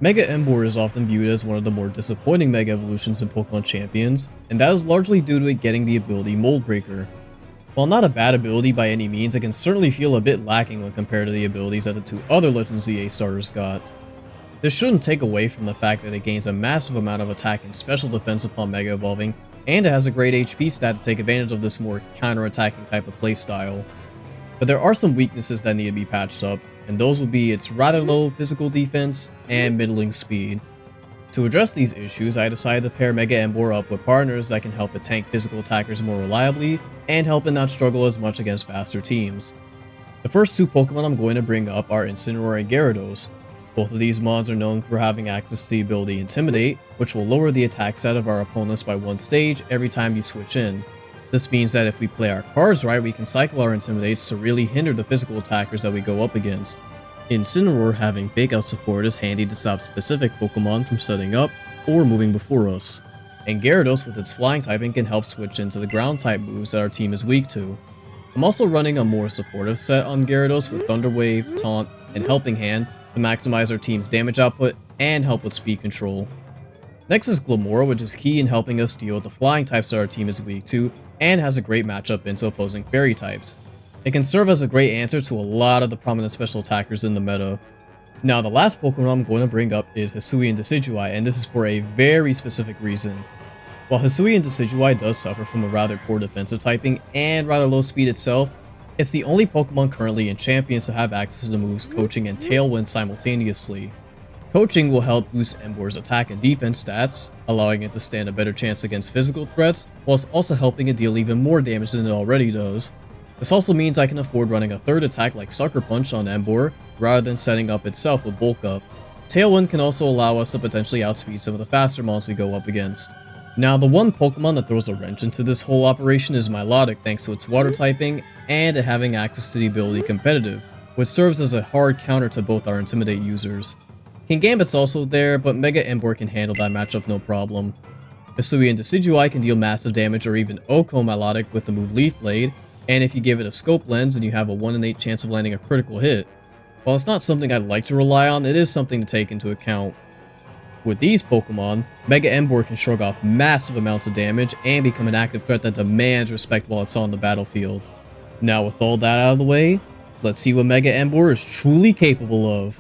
Mega EMBOAR is often viewed as one of the more disappointing Mega Evolutions in Pokemon Champions, and that is largely due to it getting the ability Mold Breaker. While not a bad ability by any means, it can certainly feel a bit lacking when compared to the abilities that the two other Legends EA starters got. This shouldn't take away from the fact that it gains a massive amount of attack and special defense upon Mega Evolving, and it has a great HP stat to take advantage of this more counter-attacking type of playstyle. But there are some weaknesses that need to be patched up, and those would be its rather low physical defense and middling speed. To address these issues, I decided to pair Mega EMBOAR up with partners that can help it tank physical attackers more reliably and help it not struggle as much against faster teams. The first two Pokemon I'm going to bring up are Incineroar and Gyarados. Both of these mons are known for having access to the ability Intimidate, which will lower the attack stat of our opponents by one stage every time you switch in. This means that if we play our cards right, we can cycle our Intimidates to really hinder the physical attackers that we go up against. Incineroar having Fake Out support is handy to stop specific Pokemon from setting up or moving before us. And Gyarados with its flying typing can help switch into the ground type moves that our team is weak to. I'm also running a more supportive set on Gyarados with Thunder Wave, Taunt, and Helping Hand to maximize our team's damage output and help with speed control. Next is Glimmora, which is key in helping us deal with the flying types that our team is weak to and has a great matchup into opposing fairy types. It can serve as a great answer to a lot of the prominent special attackers in the meta. Now the last Pokemon I'm going to bring up is Hisuian Decidueye, and this is for a very specific reason. While Hisuian Decidueye does suffer from a rather poor defensive typing and rather low speed itself, it's the only Pokemon currently in Champions to have access to the moves Coaching and Tailwind simultaneously. Coaching will help boost EMBOAR's attack and defense stats, allowing it to stand a better chance against physical threats, whilst also helping it deal even more damage than it already does. This also means I can afford running a third attack like Sucker Punch on EMBOAR, rather than setting up itself with Bulk Up. Tailwind can also allow us to potentially outspeed some of the faster mons we go up against. Now the one Pokemon that throws a wrench into this whole operation is Milotic, thanks to its water typing and it having access to the ability Competitive, which serves as a hard counter to both our Intimidate users. Kingambit's also there, but Mega EMBOAR can handle that matchup no problem. Hisuian Decidueye can deal massive damage or even OHKO Milotic with the move Leaf Blade, and if you give it a Scope Lens, then you have a 1 in 8 chance of landing a critical hit. While it's not something I'd like to rely on, it is something to take into account. With these Pokemon, Mega EMBOAR can shrug off massive amounts of damage and become an active threat that demands respect while it's on the battlefield. Now with all that out of the way, let's see what Mega EMBOAR is truly capable of.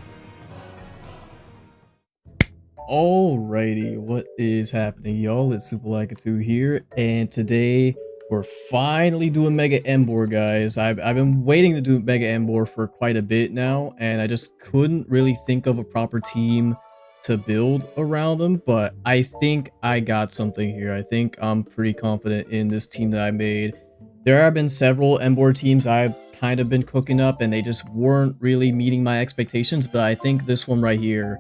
Alrighty, what is happening, y'all? It's Feraligatr here, and today we're finally doing Mega EMBOAR, guys. I've been waiting to do Mega EMBOAR for quite a bit now, and I just couldn't really think of a proper team to build around them, but I think I got something here. I think I'm pretty confident in this team that I made. There have been several EMBOAR teams I've kind of been cooking up, and they just weren't really meeting my expectations, but I think this one right here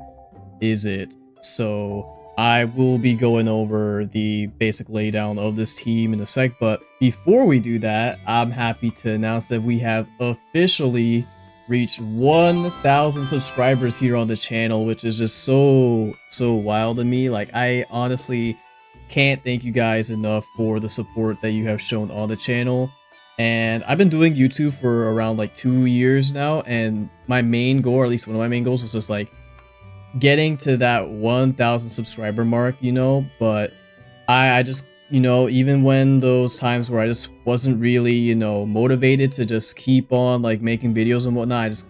is it. So I will be going over the basic laydown of this team in a sec, but before we do that, I'm happy to announce that we have officially reached 1,000 subscribers here on the channel, which is just so wild to me. Like, I honestly can't thank you guys enough for the support that you have shown on the channel. And I've been doing YouTube for around like 2 years now, and my main goal, or at least one of my main goals, was just like getting to that 1,000 subscriber mark, you know. But I just, you know, even when those times where I just wasn't really, you know, motivated to just keep on like making videos and whatnot, I just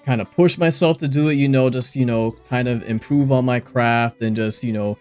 kind of pushed myself to do it, you know, just, you know, kind of improve on my craft and just, you know,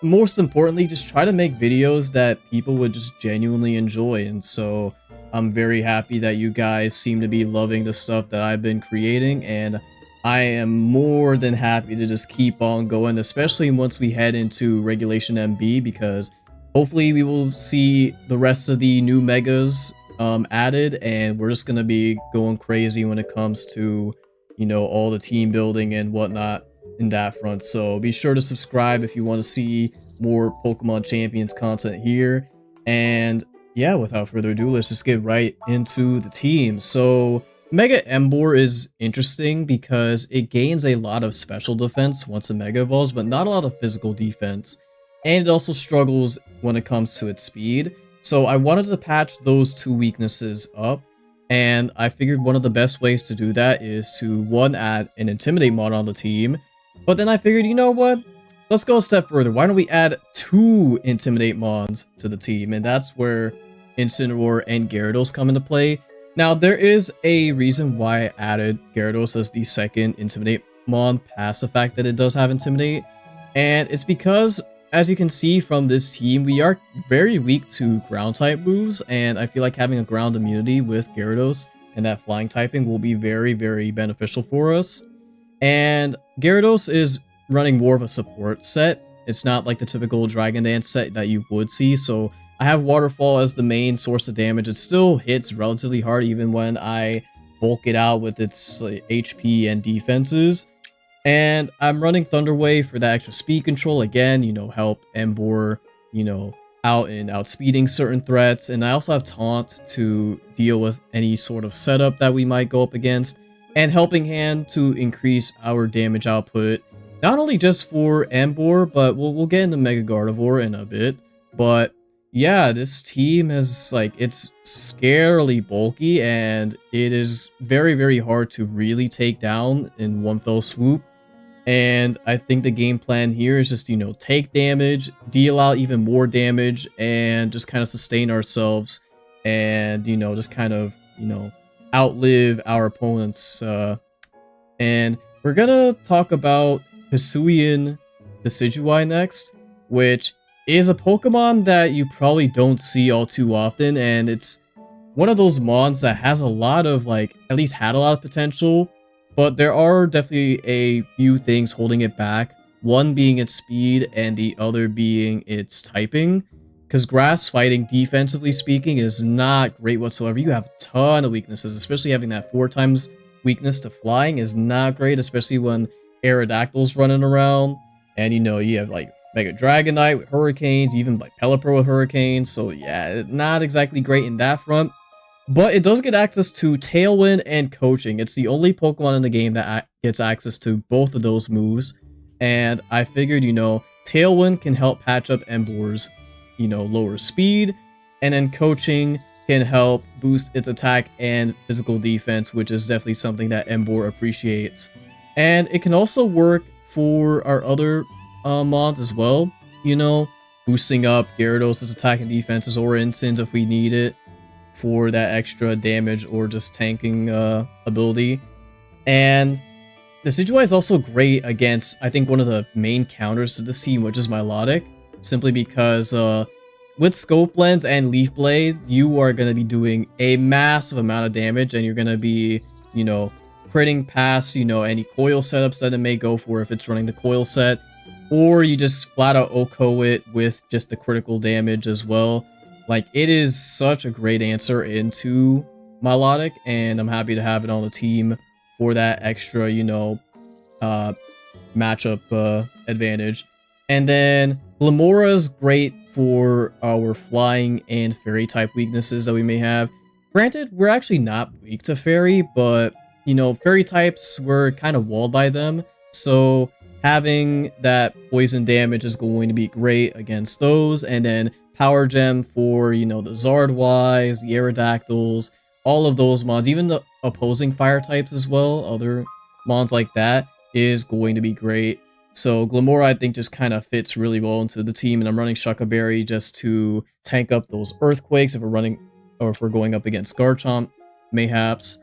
most importantly, just try to make videos that people would just genuinely enjoy. And so I'm very happy that you guys seem to be loving the stuff that I've been creating, and I am more than happy to just keep on going, especially once we head into Regulation MB, because hopefully we will see the rest of the new megas added, and we're just going to be going crazy when it comes to, you know, all the team building and whatnot in that front. So be sure to subscribe if you want to see more Pokemon Champions content here. And yeah, without further ado, let's just get right into the team. So Mega EMBOAR is interesting because it gains a lot of special defense once it Mega Evolves, but not a lot of physical defense. And it also struggles when it comes to its speed. So I wanted to patch those two weaknesses up, and I figured one of the best ways to do that is to, one, add an Intimidate mod on the team, But then I figured, you know what? Let's go a step further. Why don't we add 2 Intimidate Mons to the team? And that's where Incineroar and Gyarados come into play. Now, there is a reason why I added Gyarados as the second Intimidate Mon past the fact that it does have Intimidate. And it's because, as you can see from this team, we are very weak to ground type moves. And I feel like having a ground immunity with Gyarados and that flying typing will be very, very beneficial for us. And Gyarados is running more of a support set. It's not like the typical Dragon Dance set that you would see. So I have Waterfall as the main source of damage. It still hits relatively hard even when I bulk it out with its HP and defenses. And I'm running Thunder Wave for that extra speed control. Again, you know, help EMBOAR, you know, out and outspeeding certain threats. And I also have Taunt to deal with any sort of setup that we might go up against. And Helping Hand to increase our damage output. Not only just for EMBOAR, but we'll get into Mega Gardevoir in a bit. But yeah, this team is like, it's scarily bulky and it is very, very hard to really take down in one fell swoop. And I think the game plan here is just, you know, take damage, deal out even more damage, and just kind of sustain ourselves and, you know, just kind of, you know, outlive our opponents. And we're gonna talk about Hisuian Decidueye next, which is a Pokemon that you probably don't see all too often, and it's one of those mons that has a lot of, like, at least had a lot of potential, but there are definitely a few things holding it back. One being its speed, and the other being its typing. Because grass fighting, defensively speaking, is not great whatsoever. You have a ton of weaknesses, especially having that 4 times weakness to flying is not great, especially when Aerodactyl's running around. And, you know, you have, like, Mega Dragonite with Hurricanes, even, like, Pelipper with Hurricanes. So, yeah, not exactly great in that front. But it does get access to Tailwind and Coaching. It's the only Pokemon in the game that gets access to both of those moves. And I figured, you know, Tailwind can help patch up EMBOAR's, you know, lower speed. And then Coaching can help boost its attack and physical defense, which is definitely something that EMBOAR appreciates. And it can also work for our other mods as well. You know, boosting up Gyarados' attack and defenses, or Incins if we need it, for that extra damage or just tanking ability. And the Decidueye is also great against, I think, one of the main counters to this team, which is Milotic, simply because with Scope Lens and Leaf Blade, you are going to be doing a massive amount of damage, and you're going to be, you know, critting past, you know, any coil setups that it may go for if it's running the coil set, or you just flat out OHKO it with just the critical damage as well. Like, it is such a great answer into Milotic, and I'm happy to have it on the team for that extra, you know, matchup advantage. And then Glimmora is great for our flying and fairy type weaknesses that we may have. Granted, we're actually not weak to fairy, but, you know, fairy types, we're kind of walled by them. So having that poison damage is going to be great against those. And then Power Gem for, you know, the Zardwise, the Aerodactyls, all of those mons, even the opposing fire types as well, other mons like that, is going to be great. So Glimmora, I think, just kind of fits really well into the team, and I'm running Shuca Berry just to tank up those earthquakes if we're running, or if we're going up against Garchomp, mayhaps.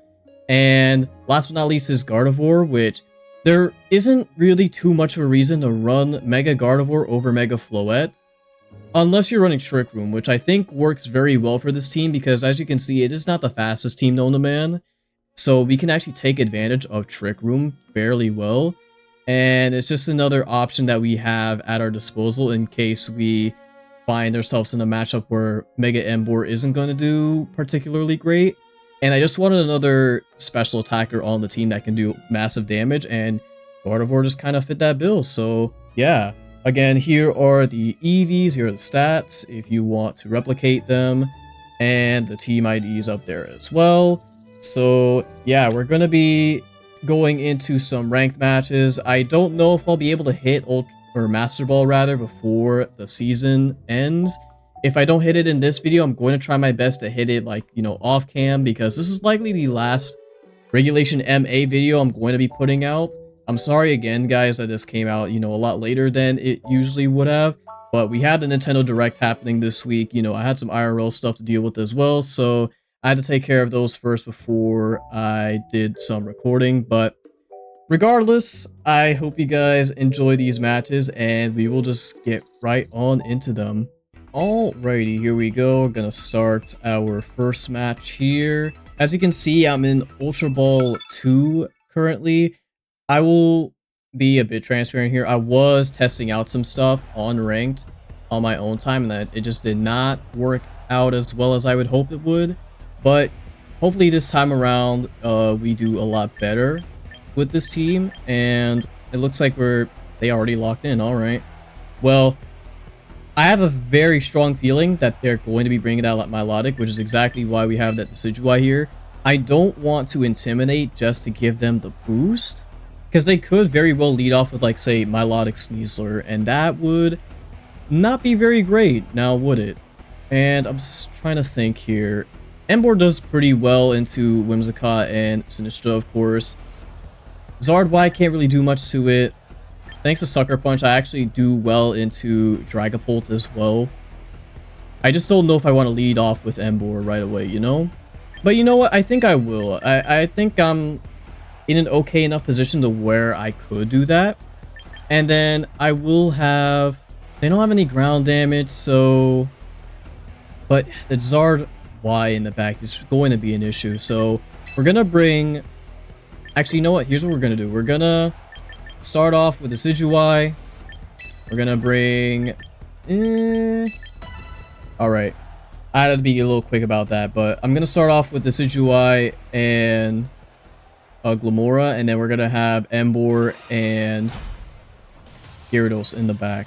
And last but not least is Gardevoir, which there isn't really too much of a reason to run Mega Gardevoir over Mega Floette, unless you're running Trick Room, which I think works very well for this team, because as you can see, it is not the fastest team known to man. So we can actually take advantage of Trick Room fairly well. And it's just another option that we have at our disposal in case we find ourselves in a matchup where Mega EMBOAR isn't going to do particularly great. And I just wanted another special attacker on the team that can do massive damage, and Gardevoir just kind of fit that bill. So yeah, again, here are the EVs, here are the stats if you want to replicate them, and the team IDs up there as well. So yeah, we're going to be going into some ranked matches. I don't know if I'll be able to hit Master Ball rather before the season ends. If I don't hit it in this video, I'm going to try my best to hit it, like, you know, off cam, because this is likely the last Regulation MA video I'm going to be putting out. I'm sorry again, guys, that this came out, you know, a lot later than it usually would have. But we had the Nintendo Direct happening this week. You know, I had some IRL stuff to deal with as well. So I had to take care of those first before I did some recording. But regardless, I hope you guys enjoy these matches and we will just get right on into them. Alrighty, here we go. We're gonna start our first match here. As you can see, I'm in Ultra Ball 2 currently. I will be a bit transparent here. I was testing out some stuff on ranked on my own time, and that it just did not work out as well as I would hope it would. But hopefully this time around, we do a lot better with this team, and it looks like they already locked in. All right. Well, I have a very strong feeling that they're going to be bringing out Milotic, which is exactly why we have that Decidueye here. I don't want to intimidate just to give them the boost, because they could very well lead off with, like, say, Milotic Sneasler, and that would not be very great, now would it? And I'm just trying to think here. EMBOAR does pretty well into Whimsicott and Sinistra, of course. Zardwye can't really do much to it. Thanks to Sucker Punch, I actually do well into Dragapult as well. I just don't know if I want to lead off with EMBOAR right away, you know? But you know what? I think I will. I think I'm in an okay enough position to where I could do that. And then I will have... They don't have any ground damage, so... But the Zardwye in the back is going to be an issue. So we're going to bring... Actually, you know what? Here's what we're going to do. We're going to start off with the Decidueye. We're going to bring... Alright. I had to be a little quick about that, but I'm going to start off with the Decidueye and Glimmora, and then we're going to have EMBOAR and Gyarados in the back.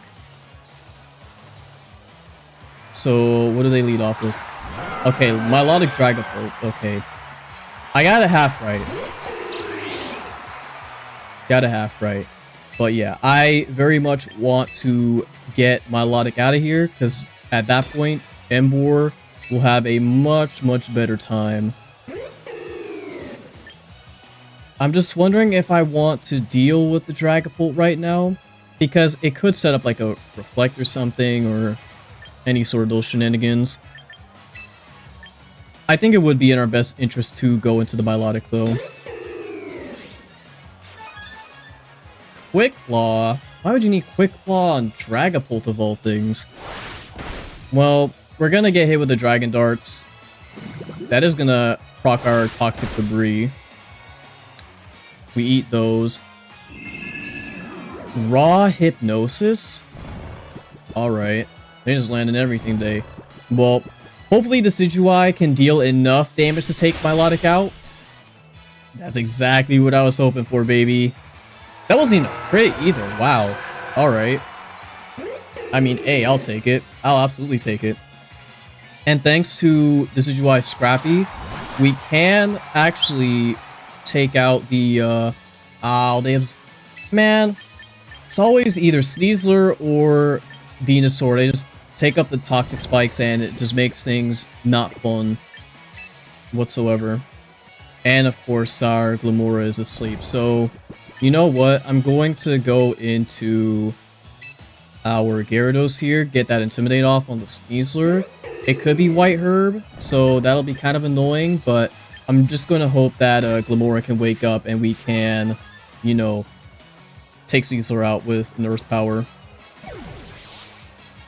So, what do they lead off with? Okay, Milotic Dragapult. Okay. I got it half right. Got it half right. But yeah, I very much want to get Milotic out of here, because at that point, EMBOAR will have a much, much better time. I'm just wondering if I want to deal with the Dragapult right now, because it could set up like a Reflect or something, or any sort of those shenanigans. I think it would be in our best interest to go into the Milotic though. Quick Claw? Why would you need Quick Claw on Dragapult of all things? Well, we're gonna get hit with the Dragon Darts. That is gonna proc our Toxic Debris. We eat those. Raw Hypnosis? Alright. They just landed everything today. Well, hopefully the Decidueye can deal enough damage to take Milotic out. That's exactly what I was hoping for, baby. That wasn't even a crit either. Wow. Alright. I mean, hey, I'll take it. I'll absolutely take it. And thanks to the Decidueye Scrappy, we can actually take out the, man, it's always either Sneasler or Venusaur. They just take up the Toxic Spikes and it just makes things not fun whatsoever. And of course, our Glimmora is asleep. So, you know what? I'm going to go into our Gyarados here, get that Intimidate off on the Sneasler. It could be White Herb, so that'll be kind of annoying, but I'm just going to hope that Glimmora can wake up and we can, you know, take Sneasler out with an Earth Power.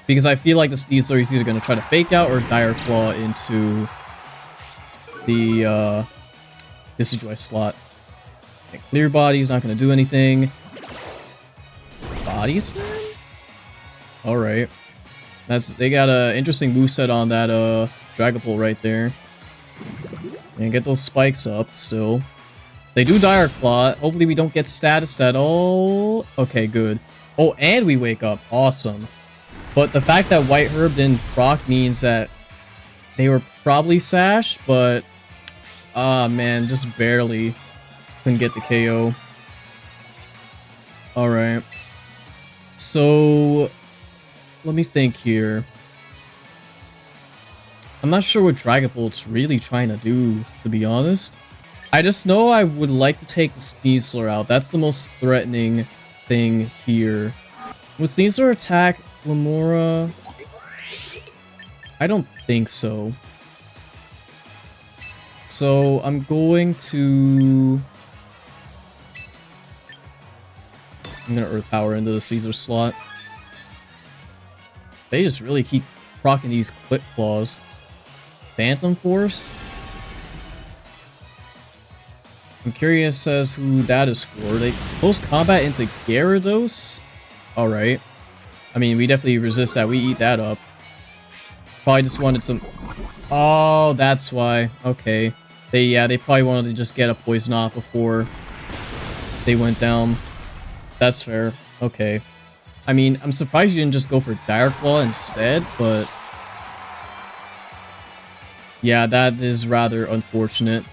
Because I feel like the Sneasler is either going to try to Fake Out or Dire Claw into the Decidueye slot. Okay, Clear Body is not going to do anything. Body Slam? Alright. They got an interesting moveset on that Dragapult right there. And get those spikes up still. They do Dire Claw. Hopefully we don't get statused at all. Okay, good. Oh, and we wake up. Awesome. But the fact that White Herb didn't proc means that they were probably sashed, but man, just barely couldn't get the KO. Alright. So let me think here. I'm not sure what Dragapult's really trying to do, to be honest. I just know I would like to take the Sneasler out. That's the most threatening thing here. Would Sneasler attack Lamora? I don't think so. So I'm going to... I'm gonna Earth Power into the Caesar slot. They just really keep proccing these Quick Claws. Phantom Force? I'm curious as who that is for. They post combat into Gyarados? Alright. I mean, we definitely resist that. We eat that up. Probably just wanted some... Oh, that's why. Okay. They probably wanted to just get a Poison off before they went down. That's fair. Okay. I mean, I'm surprised you didn't just go for Dire Claw instead, but... Yeah, that is rather unfortunate.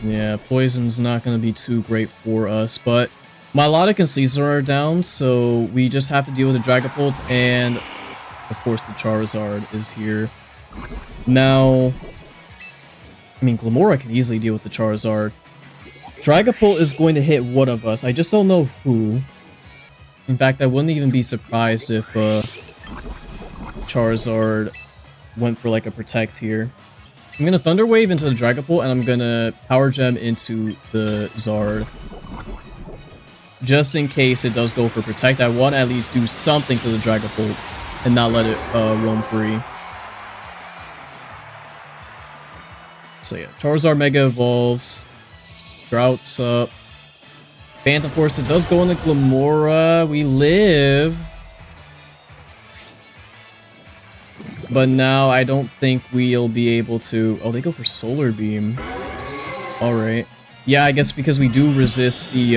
Yeah, Poison's not going to be too great for us, but Milotic and Caesar are down, so we just have to deal with the Dragapult, and of course the Charizard is here. Now, I mean, Glimmora can easily deal with the Charizard. Dragapult is going to hit one of us. I just don't know who. In fact, I wouldn't even be surprised if Charizard went for like a Protect here. I'm going to Thunder Wave into the Dragapult, and I'm going to Power Gem into the Zard. Just in case it does go for Protect, I want to at least do something to the Dragapult and not let it roam free. So yeah, Charizard Mega Evolves. Drought's up. Phantom Force, it does go into Glimmora. We live. But now I don't think we'll be able to... Oh, they go for Solar Beam. Alright. Yeah, I guess because we do resist the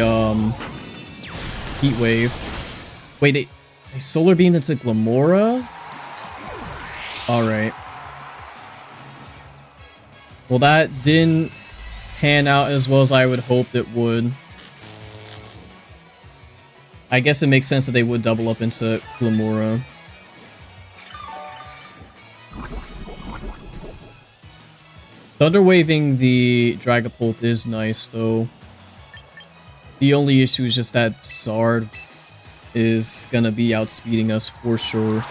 Heat Wave. Wait, they Solar Beamed into Glimmora? Alright. Well, that didn't pan out as well as I would hope it would. I guess it makes sense that they would double up into Glimmora. Thunder Waving the Dragapult is nice, though. The only issue is just that Zard is gonna be outspeeding us for sure.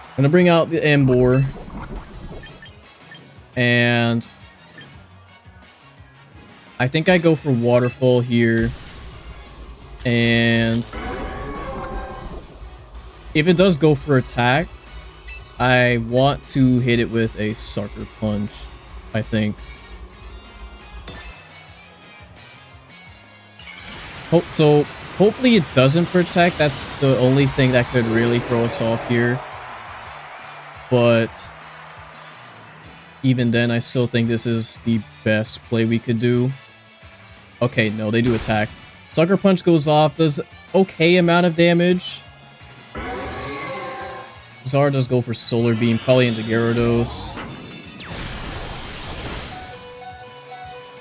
I'm gonna bring out the EMBOAR. And I think I go for Waterfall here. And if it does go for attack, I want to hit it with a Sucker Punch, I think. So hopefully it doesn't protect. That's the only thing that could really throw us off here. But even then, I still think this is the best play we could do. Okay, no, they do attack. Sucker Punch goes off, does okay amount of damage. Zard does go for Solar Beam, probably into Gyarados.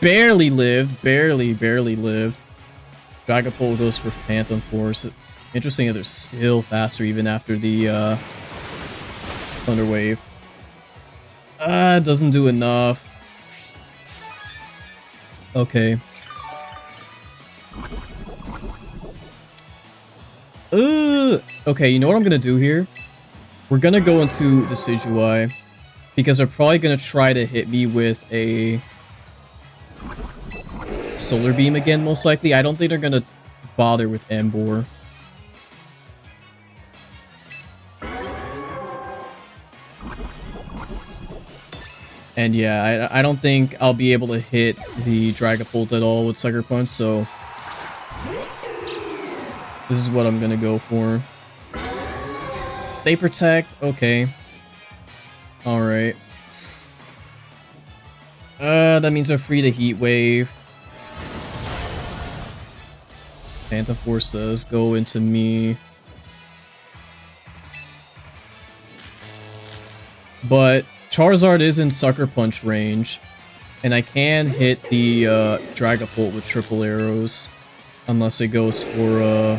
Barely lived, barely lived. Dragapult goes for Phantom Force. Interesting that they're still faster even after the Thunder Wave. Doesn't do enough. Okay. Okay, you know what I'm gonna do here? We're gonna go into Decidueye because they're probably gonna try to hit me with a Solar Beam again, most likely. I don't think they're gonna bother with EMBOAR. And yeah, I don't think I'll be able to hit the Dragapult at all with Sucker Punch, so this is what I'm gonna go for. They protect, okay. Alright. That means they're free to Heat Wave. Phantom Force does go into me. But Charizard is in Sucker Punch range. And I can hit the Dragapult with triple arrows. Unless it goes for,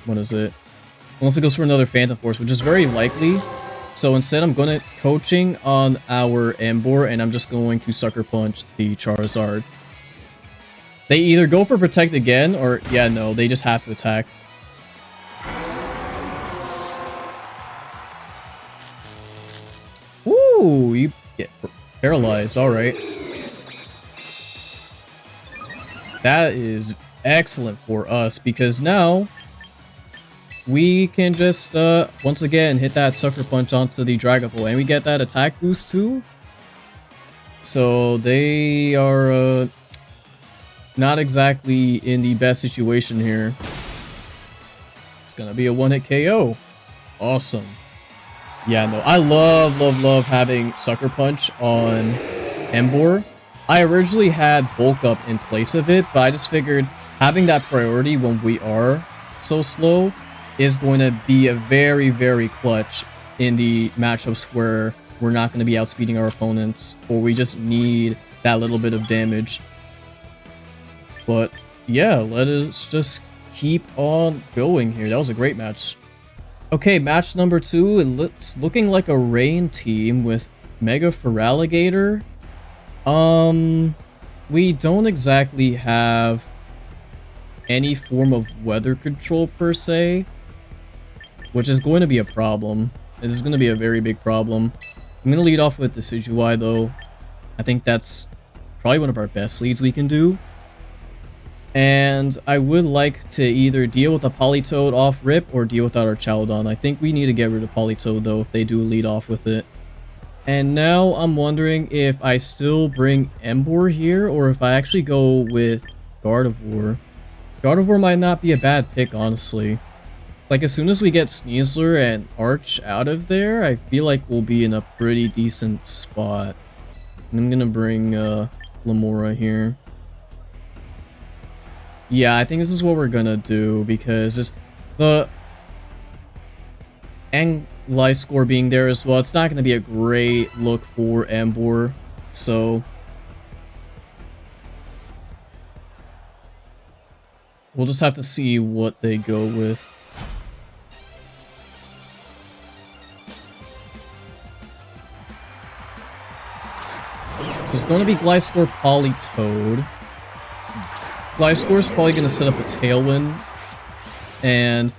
what is it? Unless it goes for another Phantom Force, which is very likely. So instead, I'm going to coaching on our EMBOAR, and I'm just going to Sucker Punch the Charizard. They either go for Protect again, or... yeah, no, they just have to attack. Ooh, you get paralyzed. Alright. That is excellent for us, because now we can just, once again, hit that Sucker Punch onto the Dragon Ball, and we get that attack boost too. So they are, not exactly in the best situation here. It's gonna be a one-hit KO. Awesome. Yeah, no, I love having Sucker Punch on EMBOAR. I originally had Bulk Up in place of it, but I just figured having that priority when we are so slow is going to be a very clutch in the matchups where we're not going to be outspeeding our opponents, or we just need that little bit of damage. But yeah, let us just keep on going here. That was a great match. Okay, match number 2. It's looking like a rain team with Mega Feraligatr. We don't exactly have any form of weather control per se, which is going to be a problem. This is going to be a very big problem. I'm going to lead off with the Decidueye though. I think that's probably one of our best leads we can do. And I would like to either deal with a Politoed off rip or deal without our Chowdon. I think we need to get rid of Politoed though if they do lead off with it. And now I'm wondering if I still bring EMBOAR here or if I actually go with Gardevoir. Gardevoir might not be a bad pick, honestly. Like, as soon as we get Sneasler and Arch out of there, I feel like we'll be in a pretty decent spot. And I'm gonna bring Lamora here. Yeah, I think this is what we're gonna do, because just the Gliscor being there as well, it's not gonna be a great look for EMBOAR, so we'll just have to see what they go with. So it's going to be Gliscor Politoed. Gliscor is probably going to set up a Tailwind, and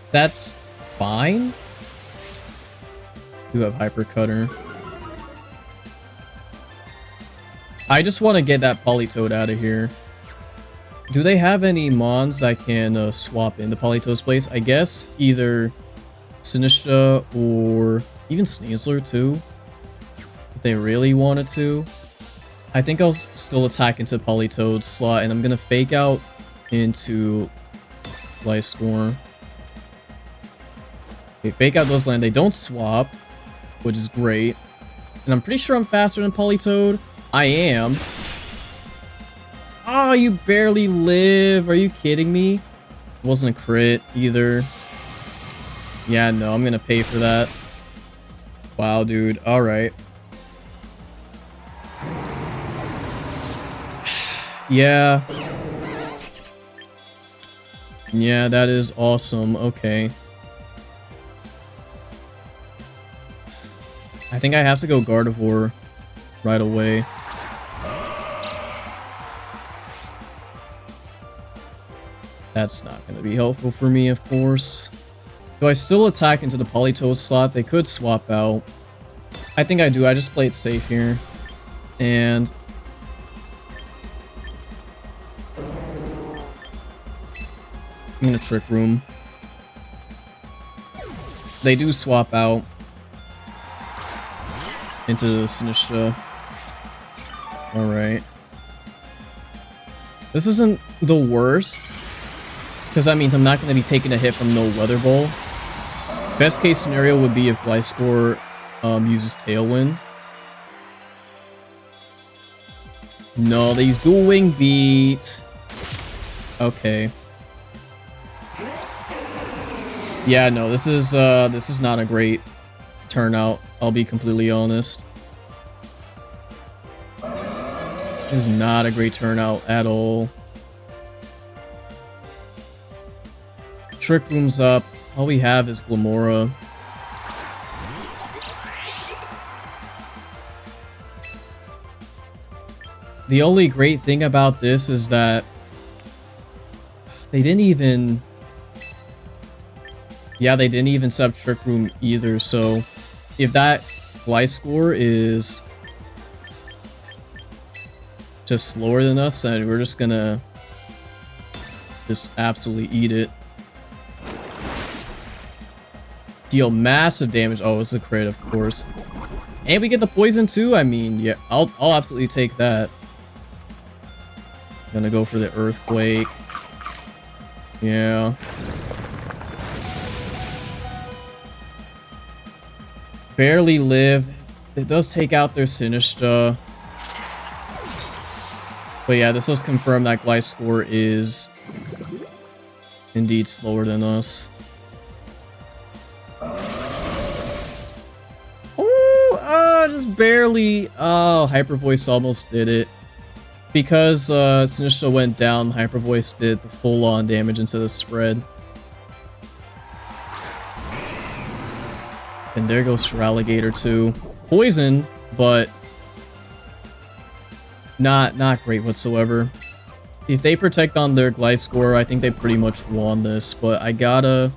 that's fine. Do have Hyper Cutter. I just want to get that Politoed out of here. Do they have any Mons that can swap into Politoed's place? I guess either Sinistra or even Sneasler too, if they really wanted to. I think I'll still attack into Politoed's slot, and I'm gonna fake out into Gliscor. Okay, fake out does land. They don't swap, which is great. And I'm pretty sure I'm faster than Politoed. I am. Oh, you barely live. Are you kidding me? Wasn't a crit either. Yeah, no, I'm gonna pay for that. Wow, dude. Alright. Yeah. Yeah, that is awesome. Okay. I think I have to go Gardevoir right away. That's not going to be helpful for me, of course. Do I still attack into the Politoed slot? They could swap out. I think I do. I just play it safe here. And I'm going to Trick Room. They do swap out into Sinistra. Alright. This isn't the worst, because that means I'm not going to be taking a hit from no Weather Ball. Best case scenario would be if Gliscor uses Tailwind. No, they use Dual Wing Beat. Okay. Yeah, no, this is not a great turnout, I'll be completely honest. This is not a great turnout at all. Trick Room's up. All we have is Glamora. The only great thing about this is that they didn't even... Yeah, they didn't even sub Trick Room either, so if that Gliscor is just slower than us, then we're just gonna just absolutely eat it. Deal massive damage. Oh, it's a crit, of course. And we get the poison too? I mean, yeah, I'll absolutely take that. Gonna go for the Earthquake. Yeah. Barely live. It does take out their Sinistcha. But yeah, this does confirm that Gliscor is indeed slower than us. Oh, just barely. Oh, Hyper Voice almost did it. Because Sinistcha went down, Hyper Voice did the full-on damage instead of spread. And there goes Feraligatr too. Poison, but not great whatsoever. If they protect on their Gliscor, I think they pretty much won this. But I gotta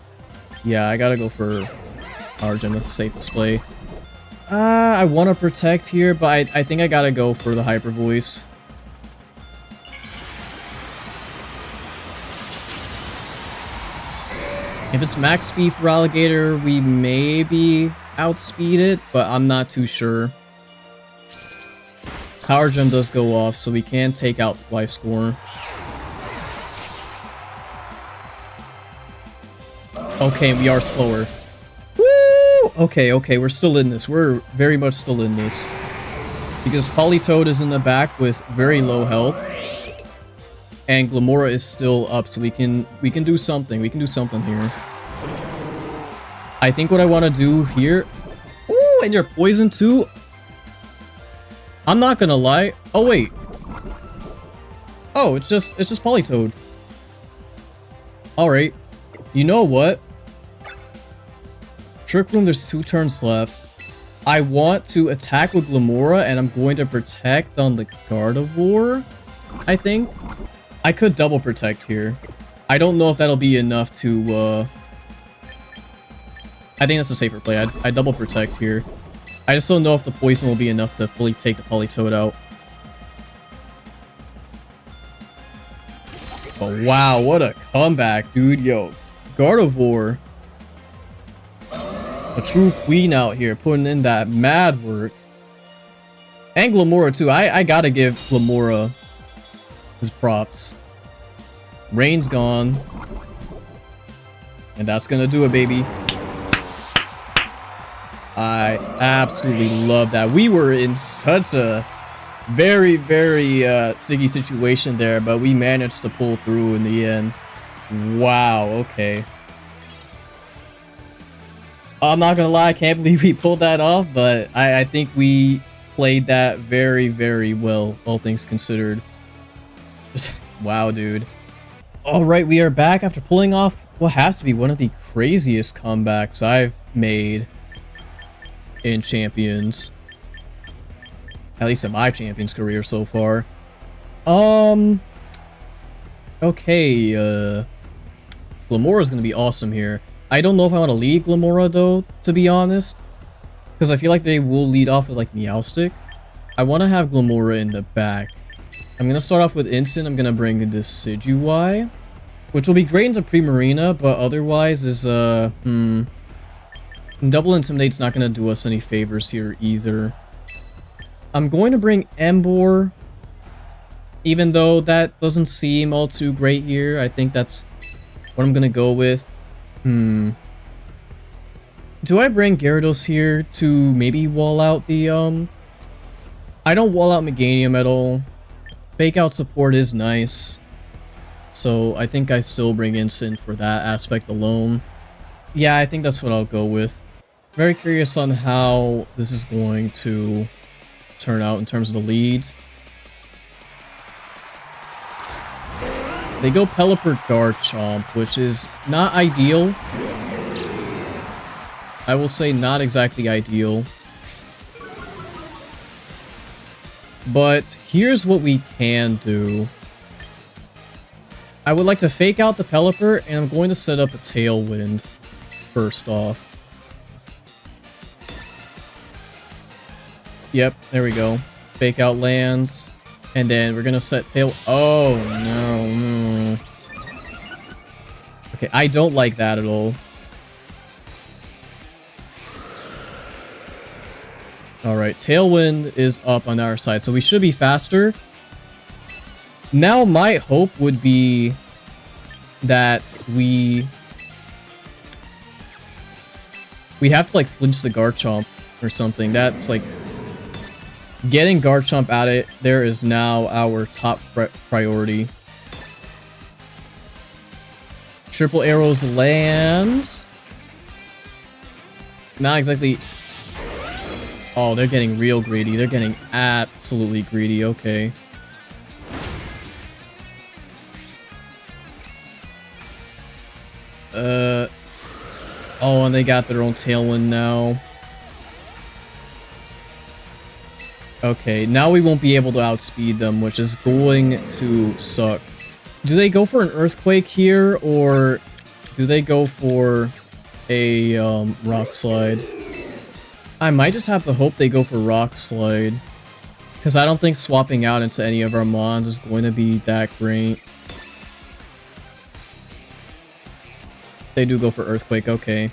go for Power Gem. That's the safest play. I want to protect here, but I think I gotta go for the Hyper Voice. If it's max speed for Feraligatr, we maybe outspeed it, but I'm not too sure. Power Gem does go off, so we can take out Gliscor. Okay, we are slower. Woo! Okay, we're still in this. We're very much still in this. Because Politoed is in the back with very low health. And Glamora is still up, so we can do something. We can do something here. I think what I want to do here... Ooh, and you're poisoned too? I'm not gonna lie. Oh, wait. Oh, it's just Politoed. Alright. You know what? Trick Room, there's 2 turns left. I want to attack with Glamora, and I'm going to protect on the Gardevoir, I think. I could double protect here. I don't know if that'll be enough to, I think that's a safer play. I double protect here. I just don't know if the poison will be enough to fully take the Politoed out. Oh, wow. What a comeback, dude. Yo, Gardevoir. A true queen out here, putting in that mad work. And Glamora, too. I gotta give Glamora his props. Rain's gone. And that's gonna do it, baby. I absolutely love that. We were in such a very, very sticky situation there, but we managed to pull through in the end. Wow, okay. I'm not gonna lie, I can't believe we pulled that off, but I think we played that very, very well, all things considered. Just, wow, dude. Alright, we are back after pulling off what has to be one of the craziest comebacks I've made in Champions. At least in my Champions career so far. Okay, Glamora's gonna be awesome here. I don't know if I want to lead Glamora though, to be honest. Because I feel like they will lead off with like Meowstic. I want to have Glamora in the back. I'm going to start off with Instant. I'm going to bring this Decidueye, which will be great into Primarina, but otherwise is, Double Intimidate's not going to do us any favors here either. I'm going to bring EMBOAR, even though that doesn't seem all too great here. I think that's what I'm going to go with. Do I bring Gyarados here to maybe wall out the, I don't wall out Meganium at all. Fake out support is nice. So I think I still bring Instant for that aspect alone. Yeah, I think that's what I'll go with. Very curious on how this is going to turn out in terms of the leads. They go Pelipper Garchomp, which is not ideal. I will say not exactly ideal. But here's what we can do. I would like to fake out the Pelipper, and I'm going to set up a Tailwind first off. Yep, there we go. Fake out lands, and then we're gonna set Tail... Oh, no. Okay, I don't like that at all. Alright, Tailwind is up on our side, so we should be faster. Now, my hope would be that we have to, like, flinch the Garchomp or something. That's, like... Getting Garchomp at it, there is now our top priority. Triple Arrows lands. Not exactly... Oh, they're getting real greedy. They're getting absolutely greedy. Okay. Oh, and they got their own Tailwind now. Okay, now we won't be able to outspeed them, which is going to suck. Do they go for an Earthquake here, or do they go for a Rock Slide? I might just have to hope they go for Rock Slide, because I don't think swapping out into any of our Mons is going to be that great. They do go for Earthquake, okay.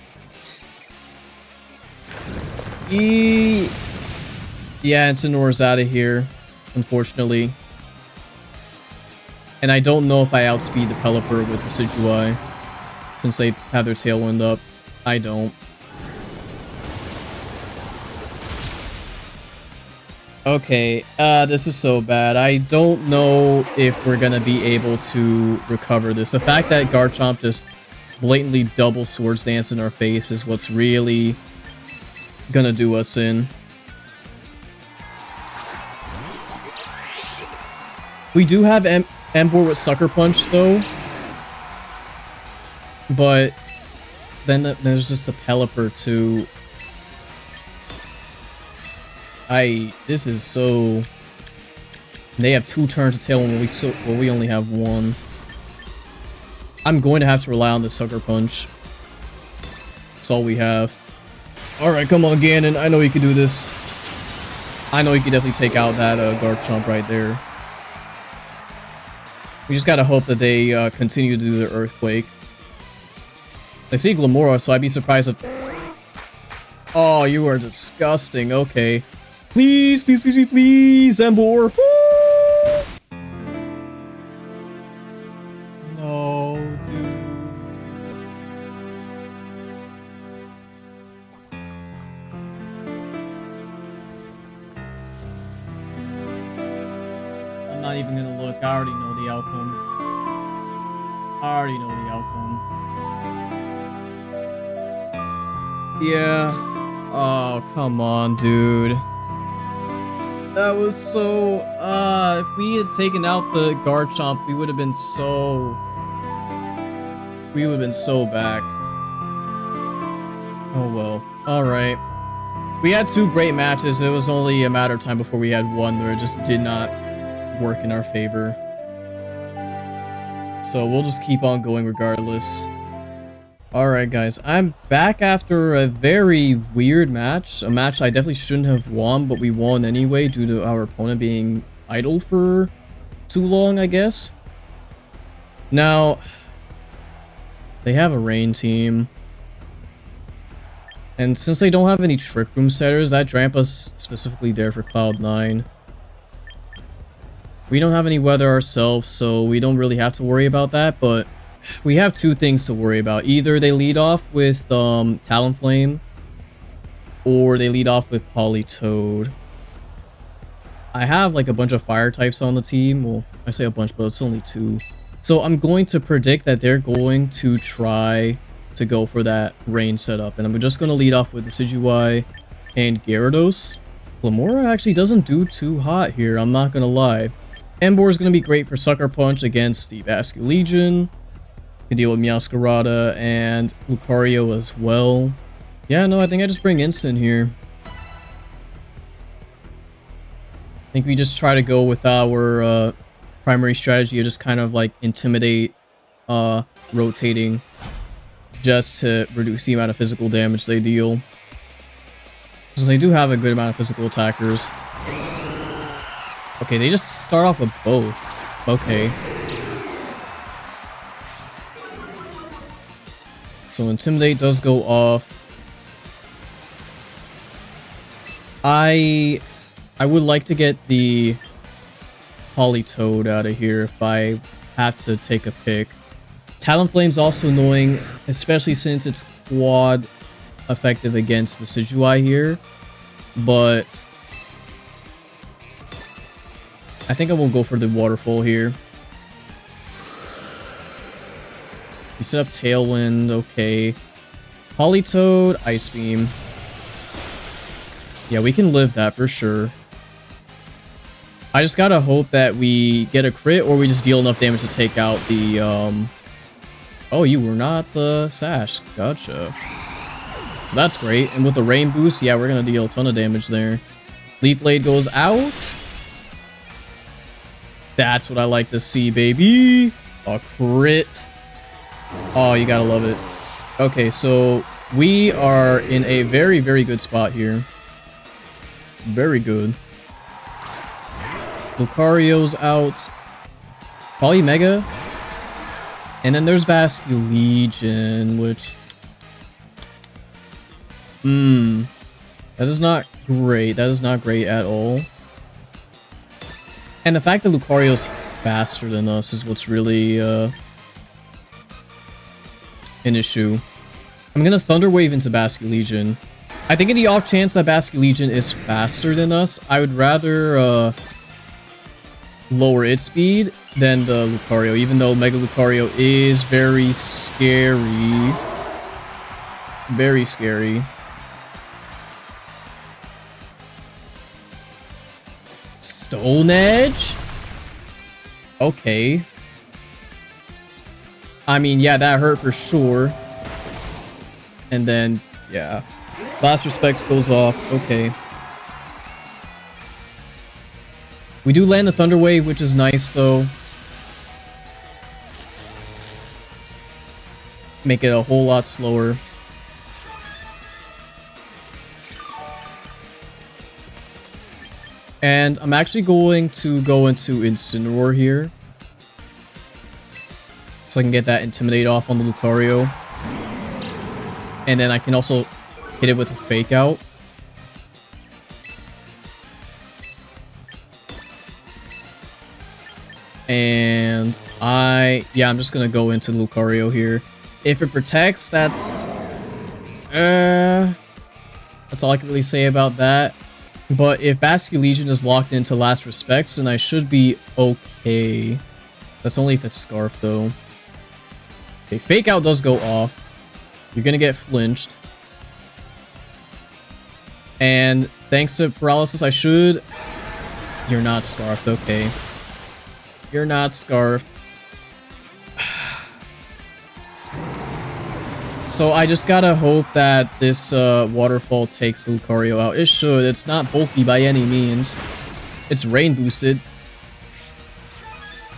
Yeah, Incineroar's out of here, unfortunately. And I don't know if I outspeed the Pelipper with the Decidueye, since they have their Tailwind up. I don't. Okay, this is so bad. I don't know if we're gonna be able to recover this. The fact that Garchomp just blatantly double Swords Dance in our face is what's really gonna do us in. We do have EMBOAR with Sucker Punch, though. But then there's just a Pelipper, too. This is so... They have 2 turns to Tailwind when we only have 1. I'm going to have to rely on the Sucker Punch. That's all we have. Alright, come on, Ganon. I know you can do this. I know you can definitely take out that Garchomp right there. We just gotta hope that they continue to do their Earthquake. I see Glamora, so I'd be surprised if... Oh, you are disgusting. Okay. Please, please, please, please, please, EMBOAR. No, dude. I'm not even gonna look. I already know the outcome. I already know the outcome. Yeah. Oh, come on, dude. That was so... if we had taken out the Garchomp, we would have been so... We would have been so back. Oh, well. Alright. We had 2 great matches. It was only a matter of time before we had one where it just did not work in our favor. So we'll just keep on going regardless. Alright guys, I'm back after a very weird match. A match I definitely shouldn't have won, but we won anyway due to our opponent being idle for too long, I guess. Now, they have a rain team. And since they don't have any Trick Room setters, that Drampa's specifically there for Cloud9. We don't have any weather ourselves, so we don't really have to worry about that, but we have 2 things to worry about. Either they lead off with Talonflame, or they lead off with Politoed. I have like a bunch of fire types on the team. Well, I say a bunch, but it's only 2. So I'm going to predict that they're going to try to go for that rain setup. And I'm just going to lead off with the Decidueye and Gyarados. Glamora actually doesn't do too hot here, I'm not going to lie. EMBOAR is going to be great for Sucker Punch against the Basculegion. Can deal with Meowscarada and Lucario as well. Yeah, no, I think I just bring instant here. I think we just try to go with our primary strategy of just kind of like intimidate, rotating, just to reduce the amount of physical damage they deal. Since they do have a good amount of physical attackers. Okay, they just start off with both. Okay. So intimidate does go off. I would like to get the Politoed out of here if I have to take a pick. Talonflame's also annoying, especially since it's quad effective against Decidueye here. But I think I will go for the Waterfall here. You set up Tailwind, okay. Politoed, Ice Beam. Yeah, we can live that for sure. I just gotta hope that we get a crit or we just deal enough damage to take out the, Oh, you were not, Sash. Gotcha. So that's great. And with the Rain Boost, yeah, we're gonna deal a ton of damage there. Leaf Blade goes out. That's what I like to see, baby. A crit. Oh, you gotta love it. Okay, so we are in a very, very good spot here. Very good. Lucario's out. Probably Mega. And then there's Basculegion, which... that is not great. That is not great at all. And the fact that Lucario's faster than us is what's really an issue. I'm gonna Thunder Wave into Basculegion. I think in the off chance that Basculegion is faster than us, I would rather lower its speed than the Lucario, even though Mega Lucario is very scary. Very scary. Stone Edge? Okay. I mean, yeah, that hurt for sure. And then, yeah. Last Respects goes off. Okay. We do land the Thunder Wave, which is nice, though. Make it a whole lot slower. And I'm actually going to go into Incineroar here. So I can get that Intimidate off on the Lucario. And then I can also hit it with a Fake Out. And I'm just gonna go into Lucario here. If it protects, that's all I can really say about that. But if Basculegion is locked into Last Respects, then I should be okay. That's only if it's Scarf, though. Okay, Fake Out does go off. You're gonna get flinched. And thanks to Paralysis, I should... You're not Scarfed, okay. You're not Scarfed. So I just gotta hope that this Waterfall takes the Lucario out. It should. It's not bulky by any means. It's Rain boosted.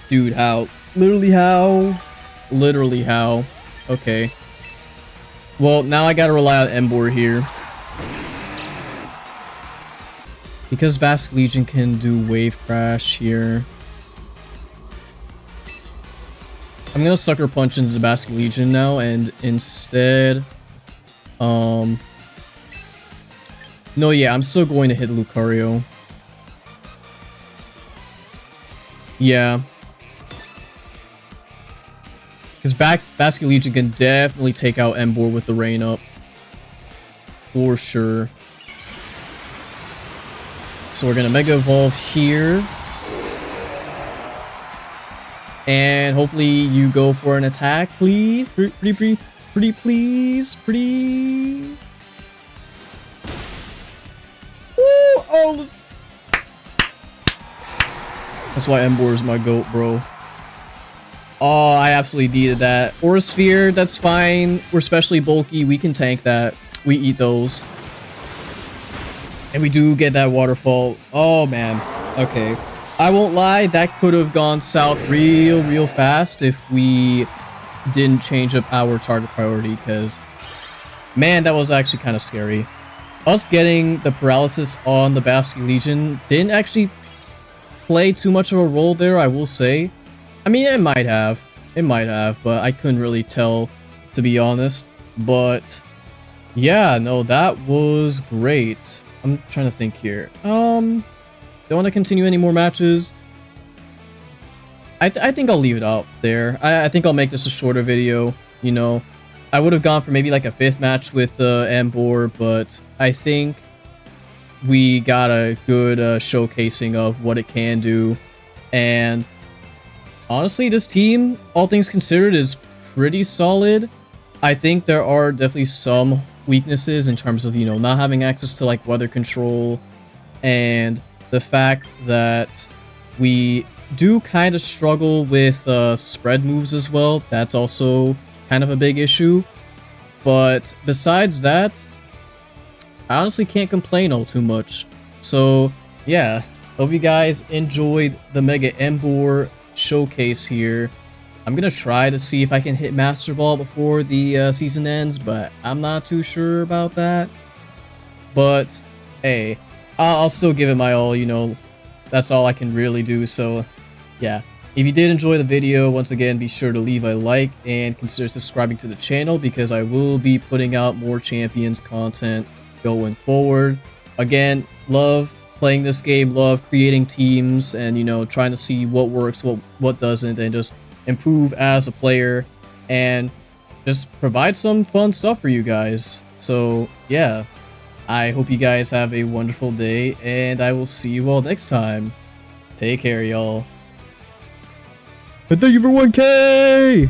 Dude, how? Literally how? Literally how? Okay. Well, now I gotta rely on EMBOAR here. Because Basculegion can do Wave Crash here. I'm gonna Sucker Punch into the Basculegion now, and instead... No, yeah, I'm still going to hit Lucario. Yeah. Because Basculegion can definitely take out EMBOAR with the Rain Up. For sure. So we're gonna Mega Evolve here. And hopefully you go for an attack, please. Pretty please. Pretty. Ooh, oh, that's why EMBOAR is my GOAT, bro. Oh, I absolutely needed that. Aura Sphere, that's fine. We're especially bulky. We can tank that. we eat those. And we do get that waterfall. Oh, man. Okay. I won't lie, that could have gone south real fast if we didn't change up our target priority, because, man, that was actually kind of scary. Us getting the paralysis on the Basque Legion didn't actually play too much of a role there, I will say. I mean, it might have. It might have, but I couldn't really tell, to be honest. But, yeah, no, that was great. I'm trying to think here. Don't want to continue any more matches. I think I'll leave it out there. I think I'll make this a shorter video, you know. I would have gone for maybe like a 5th match with EMBOAR, but I think we got a good showcasing of what it can do. And honestly, this team, all things considered, is pretty solid. I think there are definitely some weaknesses in terms of, you know, not having access to like weather control, and the fact that we do kind of struggle with spread moves as well. That's also kind of a big issue. But besides that, I honestly can't complain all too much. So yeah, hope you guys enjoyed the Mega EMBOAR showcase here. I'm gonna try to see if I can hit Master Ball before the season ends, but I'm not too sure about that. But hey, I'll still give it my all, you know. That's all I can really do. So yeah, if you did enjoy the video, once again, be sure to leave a like and consider subscribing to the channel, because I will be putting out more Champions content going forward. Again, love playing this game, love creating teams, and, you know, trying to see what works, what doesn't, and just improve as a player and just provide some fun stuff for you guys. So yeah, I hope you guys have a wonderful day, and I will see you all next time. Take care, y'all. And thank you for 1K!